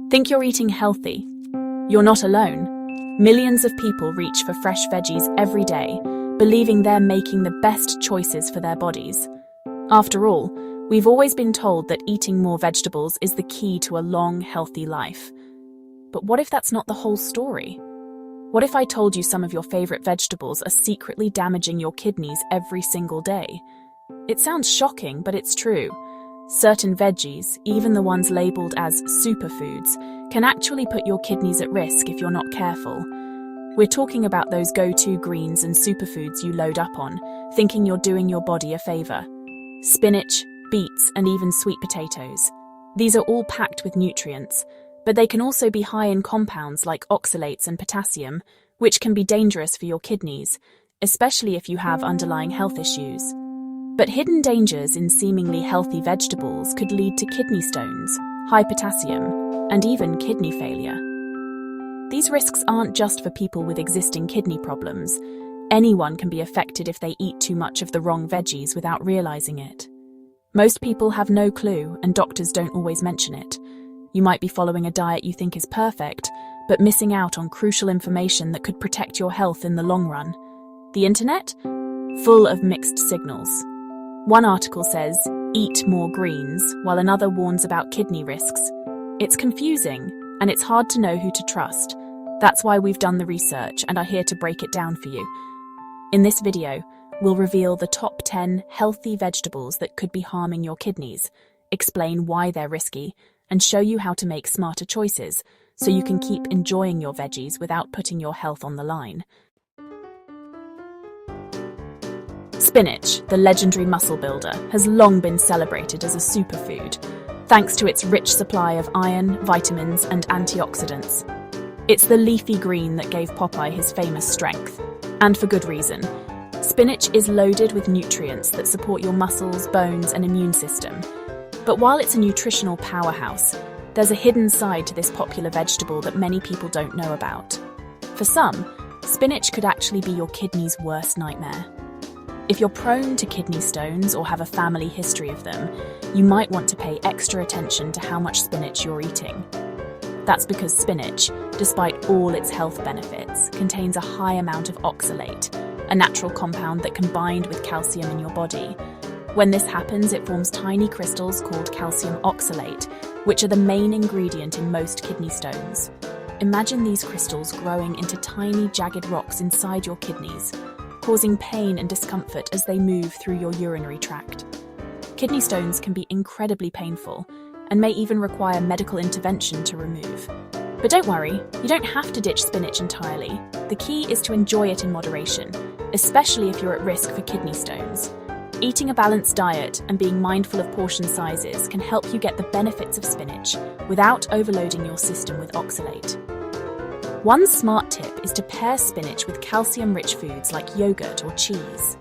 Think you're eating healthy? You're not alone. Millions of people reach for fresh veggies every day, believing they're making the best choices for their bodies. After all, we've always been told that eating more vegetables is the key to a long, healthy life. But what if that's not the whole story? What if I told you some of your favorite vegetables are secretly damaging your kidneys every single day? It sounds shocking, but it's true. Certain veggies, even the ones labeled as superfoods, can actually put your kidneys at risk if you're not careful. We're talking about those go-to greens and superfoods you load up on, thinking you're doing your body a favor. Spinach, beets, and even sweet potatoes. These are all packed with nutrients, but they can also be high in compounds like oxalates and potassium, which can be dangerous for your kidneys, especially if you have underlying health issues. But hidden dangers in seemingly healthy vegetables could lead to kidney stones, high potassium, and even kidney failure. These risks aren't just for people with existing kidney problems. Anyone can be affected if they eat too much of the wrong veggies without realizing it. Most people have no clue, and doctors don't always mention it. You might be following a diet you think is perfect, but missing out on crucial information that could protect your health in the long run. The internet? Full of mixed signals. One article says, eat more greens, while another warns about kidney risks. It's confusing, and it's hard to know who to trust. That's why we've done the research and are here to break it down for you. In this video, we'll reveal the top 10 healthy vegetables that could be harming your kidneys, explain why they're risky, and show you how to make smarter choices so you can keep enjoying your veggies without putting your health on the line. Spinach, the legendary muscle builder, has long been celebrated as a superfood, thanks to its rich supply of iron, vitamins, and antioxidants. It's the leafy green that gave Popeye his famous strength, and for good reason. Spinach is loaded with nutrients that support your muscles, bones, and immune system. But while it's a nutritional powerhouse, there's a hidden side to this popular vegetable that many people don't know about. For some, spinach could actually be your kidney's worst nightmare. If you're prone to kidney stones or have a family history of them, you might want to pay extra attention to how much spinach you're eating. That's because spinach, despite all its health benefits, contains a high amount of oxalate, a natural compound that can bind with calcium in your body. When this happens, it forms tiny crystals called calcium oxalate, which are the main ingredient in most kidney stones. Imagine these crystals growing into tiny, jagged rocks inside your kidneys, causing pain and discomfort as they move through your urinary tract. Kidney stones can be incredibly painful and may even require medical intervention to remove. But don't worry, you don't have to ditch spinach entirely. The key is to enjoy it in moderation, especially if you're at risk for kidney stones. Eating a balanced diet and being mindful of portion sizes can help you get the benefits of spinach without overloading your system with oxalate. One smart tip is to pair spinach with calcium-rich foods like yogurt or cheese.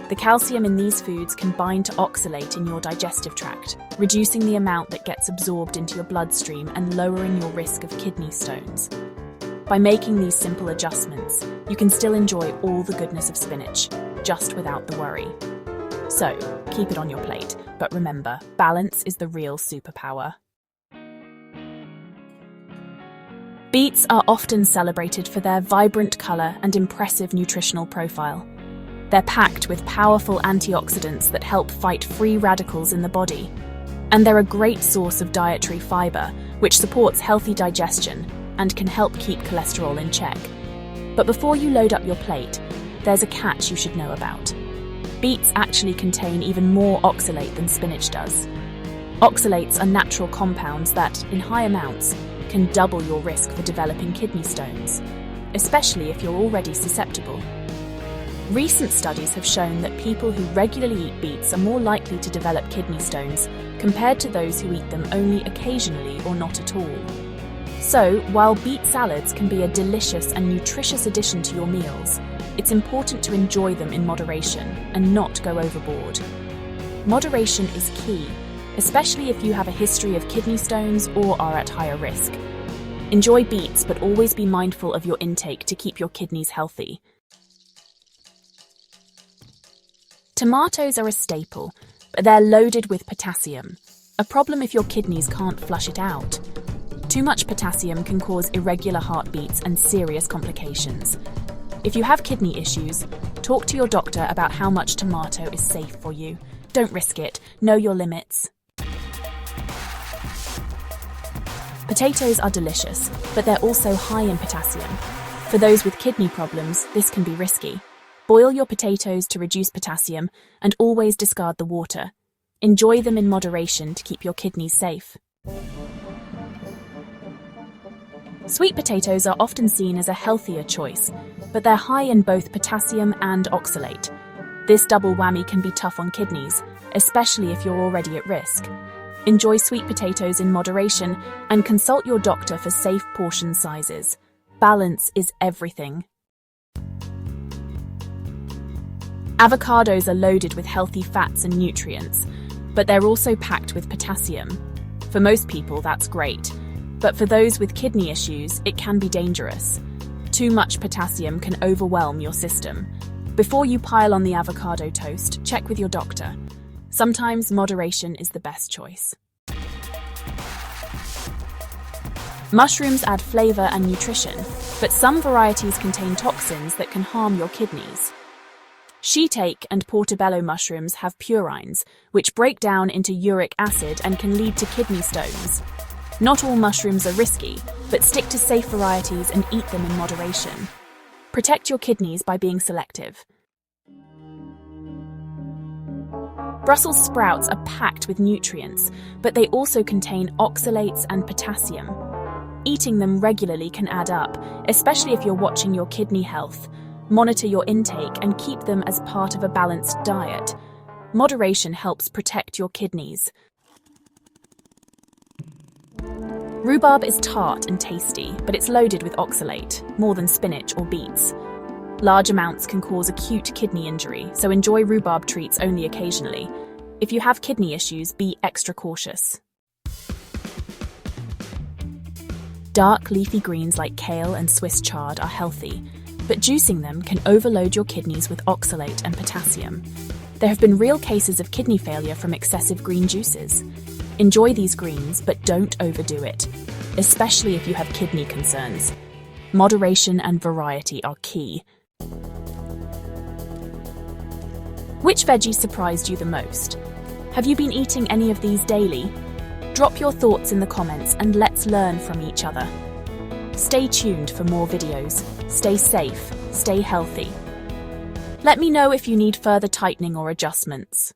The calcium in these foods can bind to oxalate in your digestive tract, reducing the amount that gets absorbed into your bloodstream and lowering your risk of kidney stones. By making these simple adjustments, you can still enjoy all the goodness of spinach, just without the worry. So, keep it on your plate, but remember, balance is the real superpower. Beets are often celebrated for their vibrant colour and impressive nutritional profile. They're packed with powerful antioxidants that help fight free radicals in the body. And they're a great source of dietary fibre, which supports healthy digestion and can help keep cholesterol in check. But before you load up your plate, there's a catch you should know about. Beets actually contain even more oxalate than spinach does. Oxalates are natural compounds that, in high amounts, can double your risk for developing kidney stones, especially if you're already susceptible. Recent studies have shown that people who regularly eat beets are more likely to develop kidney stones compared to those who eat them only occasionally or not at all. So, while beet salads can be a delicious and nutritious addition to your meals, it's important to enjoy them in moderation and not go overboard. Moderation is key, especially if you have a history of kidney stones or are at higher risk. Enjoy beets, but always be mindful of your intake to keep your kidneys healthy. Tomatoes are a staple, but they're loaded with potassium, a problem if your kidneys can't flush it out. Too much potassium can cause irregular heartbeats and serious complications. If you have kidney issues, talk to your doctor about how much tomato is safe for you. Don't risk it. Know your limits. Potatoes are delicious, but they're also high in potassium. For those with kidney problems, this can be risky. Boil your potatoes to reduce potassium and always discard the water. Enjoy them in moderation to keep your kidneys safe. Sweet potatoes are often seen as a healthier choice, but they're high in both potassium and oxalate. This double whammy can be tough on kidneys, especially if you're already at risk. Enjoy sweet potatoes in moderation and consult your doctor for safe portion sizes. Balance is everything. Avocados are loaded with healthy fats and nutrients, but they're also packed with potassium. For most people, that's great, but for those with kidney issues, it can be dangerous. Too much potassium can overwhelm your system. Before you pile on the avocado toast, check with your doctor. Sometimes moderation is the best choice. Mushrooms add flavor and nutrition, but some varieties contain toxins that can harm your kidneys. Shiitake and portobello mushrooms have purines, which break down into uric acid and can lead to kidney stones. Not all mushrooms are risky, but stick to safe varieties and eat them in moderation. Protect your kidneys by being selective. Brussels sprouts are packed with nutrients, but they also contain oxalates and potassium. Eating them regularly can add up, especially if you're watching your kidney health. Monitor your intake and keep them as part of a balanced diet. Moderation helps protect your kidneys. Rhubarb is tart and tasty, but it's loaded with oxalate, more than spinach or beets. Large amounts can cause acute kidney injury, so enjoy rhubarb treats only occasionally. If you have kidney issues, be extra cautious. Dark leafy greens like kale and Swiss chard are healthy, but juicing them can overload your kidneys with oxalate and potassium. There have been real cases of kidney failure from excessive green juices. Enjoy these greens, but don't overdo it, especially if you have kidney concerns. Moderation and variety are key. Which veggie surprised you the most? Have you been eating any of these daily? Drop your thoughts in the comments and let's learn from each other. Stay tuned for more videos. Stay safe, stay healthy. Let me know if you need further tightening or adjustments.